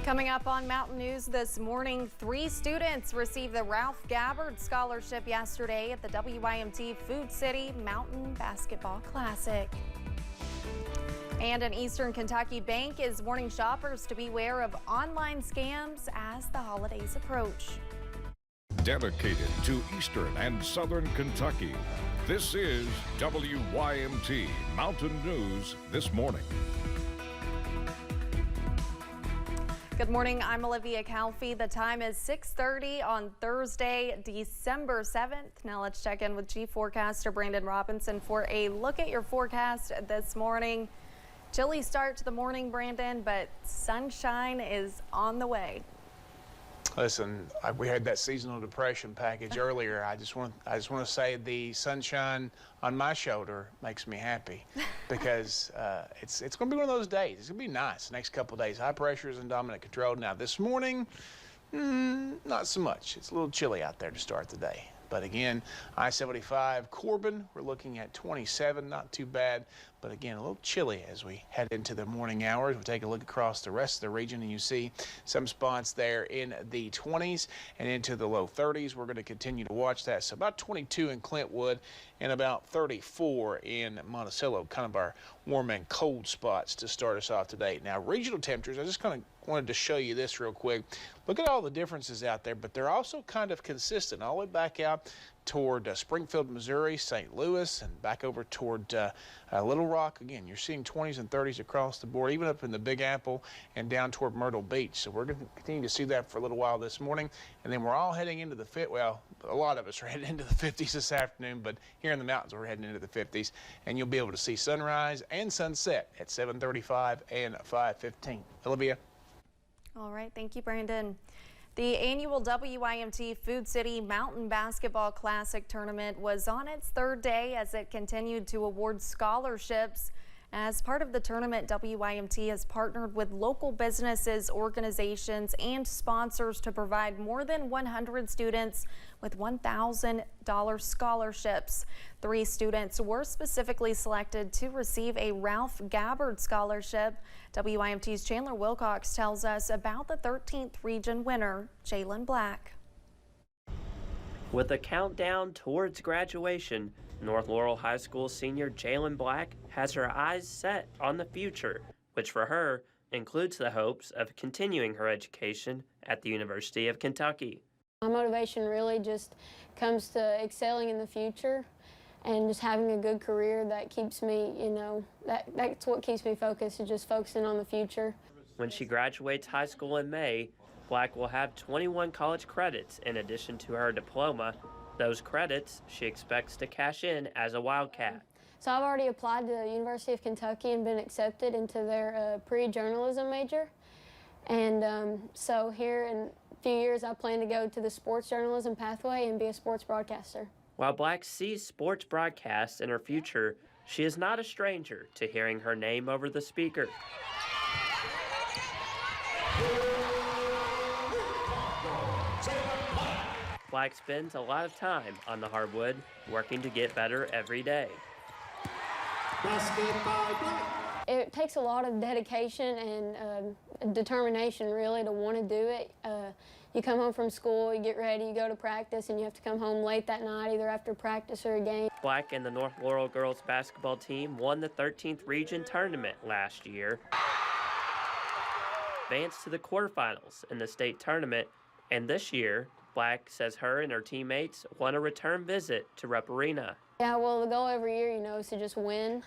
Coming up on Mountain News this morning, 3 students received the Ralph Gabbard Scholarship yesterday at the WYMT Food City Mountain Basketball Classic. And an Eastern Kentucky bank is warning shoppers to beware of online scams as the holidays approach. Dedicated to Eastern and Southern Kentucky, this is WYMT Mountain News this morning. Good morning, I'm Olivia Calfee. The time is 6:30 on Thursday, December 7th. Now let's check in with Chief Forecaster Brandon Robinson for a look at your forecast this morning. Chilly start to the morning, Brandon, but sunshine is on the way. Listen, we had that seasonal depression package earlier. I just want to say the sunshine on my shoulder makes me happy because it's going to be one of those days. It's going to be nice the next couple of days. High pressure is in dominant control. Now this morning, not so much. It's a little chilly out there to start the day. But again, I-75 Corbin, we're looking at 27, not too bad. But again, a little chilly as we head into the morning hours. We take a look across the rest of the region, and you see some spots there in the 20s and into the low 30s. We're going to continue to watch that. So about 22 in Clintwood and about 34 in Monticello, kind of our warm and cold spots to start us off today. Now, regional temperatures, I just kind of wanted to show you this real quick. Look at all the differences out there, but they're also kind of consistent all the way back out toward Springfield, Missouri, St. Louis, and back over toward Little Rock. Again, you're seeing 20s and 30s across the board, even up in the Big Apple and down toward Myrtle Beach. So we're going to continue to see that for a little while this morning. And then we're all heading into the well, a lot of us are heading into the 50s this afternoon, but here in the mountains we're heading into the 50s. And you'll be able to see sunrise and sunset at 7:35 and 5:15. Olivia? All right, thank you, Brandon. The annual WYMT Food City Mountain Basketball Classic tournament was on its 3rd day as it continued to award scholarships. As part of the tournament, WYMT has partnered with local businesses, organizations, and sponsors to provide more than 100 students with $1,000 scholarships. 3 students were specifically selected to receive a Ralph Gabbard Scholarship. WYMT's Chandler Wilcox tells us about the 13th region winner, Jalen Black. With a countdown towards graduation, North Laurel High School senior Jalen Black has her eyes set on the future, which for her includes the hopes of continuing her education at the University of Kentucky. My motivation really just comes to excelling in the future and just having a good career that keeps me, that's what keeps me focused, is just focusing on the future. When she graduates high school in May, Black will have 21 college credits in addition to her diploma. Those credits she expects to cash in as a Wildcat. So I've already applied to the University of Kentucky and been accepted into their pre-journalism major. And so here in a few years I plan to go to the sports journalism pathway and be a sports broadcaster. While Black sees sports broadcasts in her future, she is not a stranger to hearing her name over the speaker. Black spends a lot of time on the hardwood, working to get better every day. It takes a lot of dedication and determination, really, to want to do it. You come home from school, you get ready, you go to practice, and you have to come home late that night, either after practice or a game. Black and the North Laurel girls basketball team won the 13th region tournament last year, advanced to the quarterfinals in the state tournament, and this year, Black says her and her teammates want a return visit to Rupp Arena. Yeah, well, the goal every year, is to just win.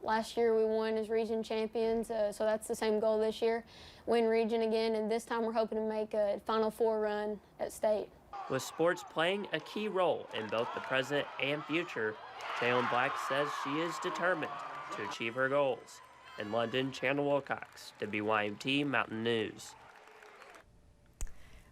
Last year we won as region champions, so that's the same goal this year, win region again, and this time we're hoping to make a Final Four run at state. With sports playing a key role in both the present and future, Jalen Black says she is determined to achieve her goals. In London, Chandler Wilcox, WYMT Mountain News.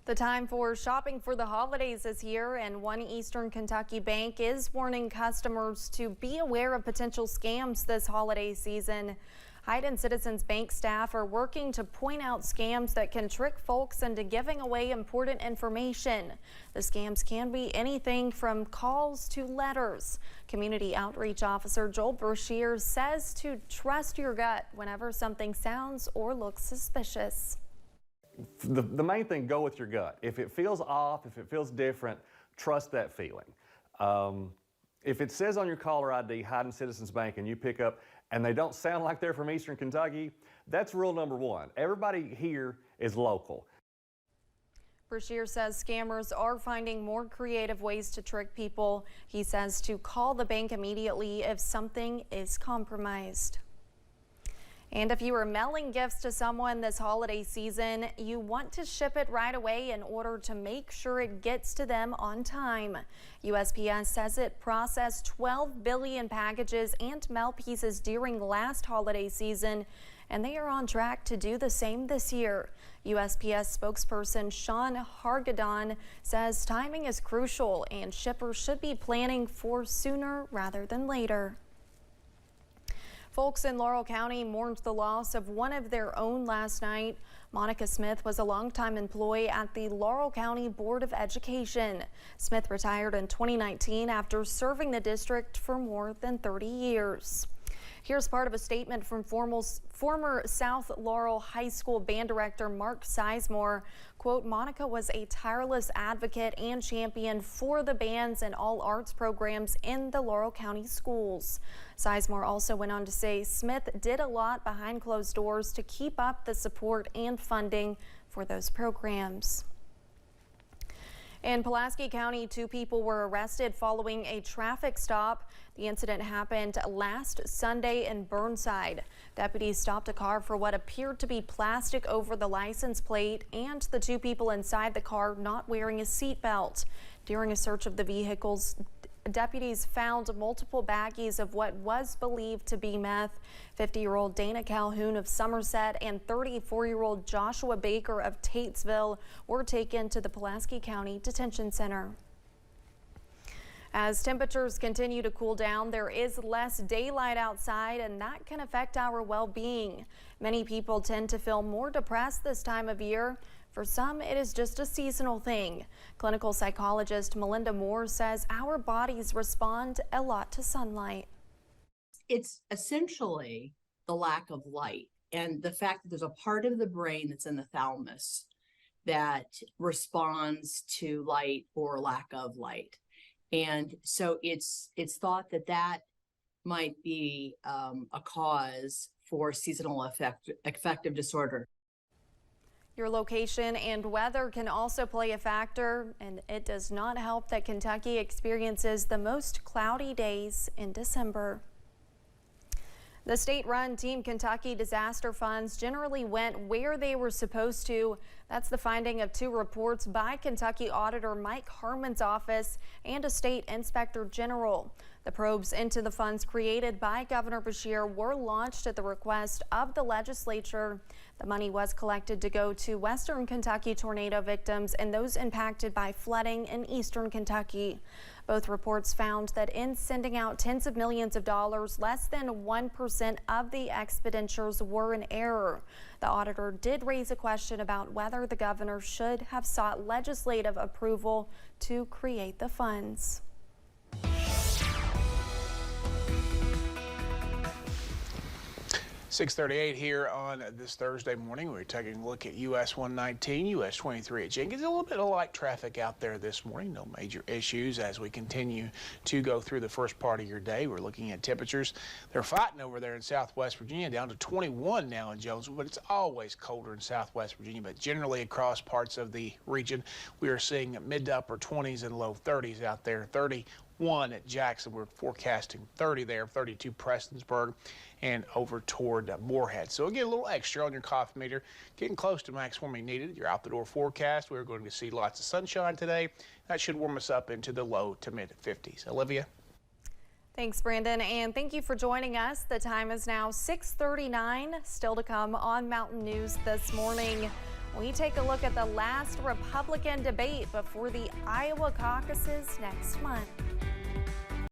The time for shopping for the holidays is here, and one Eastern Kentucky bank is warning customers to be aware of potential scams this holiday season. Hyden Citizens Bank staff are working to point out scams that can trick folks into giving away important information. The scams can be anything from calls to letters. Community Outreach Officer Joel Brashear says to trust your gut whenever something sounds or looks suspicious. the main thing, go with your gut. If it feels off, if it feels different, trust that feeling. If it says on your caller ID, Hayden Citizens Bank, and you pick up and they don't sound like they're from Eastern Kentucky, that's rule number one. Everybody here is local. Brashear says scammers are finding more creative ways to trick people. He says to call the bank immediately if something is compromised. And if you are mailing gifts to someone this holiday season, you want to ship it right away in order to make sure it gets to them on time. USPS says it processed 12 billion packages and mail pieces during last holiday season, and they are on track to do the same this year. USPS spokesperson Sean Hargadon says timing is crucial and shippers should be planning for sooner rather than later. Folks in Laurel County mourned the loss of one of their own last night. Monica Smith was a longtime employee at the Laurel County Board of Education. Smith retired in 2019 after serving the district for more than 30 years. Here's part of a statement from former South Laurel High School band director Mark Sizemore. Quote, Monica was a tireless advocate and champion for the bands and all arts programs in the Laurel County schools. Sizemore also went on to say Smith did a lot behind closed doors to keep up the support and funding for those programs. In Pulaski County, 2 people were arrested following a traffic stop. The incident happened last Sunday in Burnside. Deputies stopped a car for what appeared to be plastic over the license plate and the 2 people inside the car not wearing a seatbelt. During a search of the vehicles, deputies found multiple baggies of what was believed to be meth. 50-year-old Dana Calhoun of Somerset and 34-year-old Joshua Baker of Tatesville were taken to the Pulaski County Detention Center. As temperatures continue to cool down, there is less daylight outside, and that can affect our well-being. Many people tend to feel more depressed this time of year. For some, it is just a seasonal thing. Clinical psychologist Melinda Moore says our bodies respond a lot to sunlight. It's essentially the lack of light and the fact that there's a part of the brain that's in the thalamus that responds to light or lack of light. And so it's thought that that might be a cause for seasonal affective disorder. Your location and weather can also play a factor, and it does not help that Kentucky experiences the most cloudy days in December. The state-run Team Kentucky disaster funds generally went where they were supposed to. That's the finding of 2 reports by Kentucky Auditor Mike Harmon's office and a state inspector general. The probes into the funds created by Governor Beshear were launched at the request of the legislature. The money was collected to go to Western Kentucky tornado victims and those impacted by flooding in Eastern Kentucky. Both reports found that in sending out tens of millions of dollars, less than 1% of the expenditures were in error. The auditor did raise a question about whether the governor should have sought legislative approval to create the funds. .638 here on this Thursday morning. We're taking a look at US 119, US 23 at Jenkins. A little bit of light traffic out there this morning. No major issues as we continue to go through the first part of your day. We're looking at temperatures. They're fighting over there in Southwest Virginia, down to 21 now in Jonesville, but it's always colder in Southwest Virginia. But generally across parts of the region, we are seeing mid to upper 20s and low 30s out there. 31 at Jackson. We're forecasting 30 there, 32 Prestonsburg, and over toward Moorhead. So again, a little extra on your coffee meter, getting close to max warming needed. Your out the door forecast, we're going to see lots of sunshine today. That should warm us up into the low to mid 50s. Olivia. Thanks, Brandon, and thank you for joining us. The time is now 6:39. Still to come on Mountain News this morning. We take a look at the last Republican debate before the Iowa caucuses next month.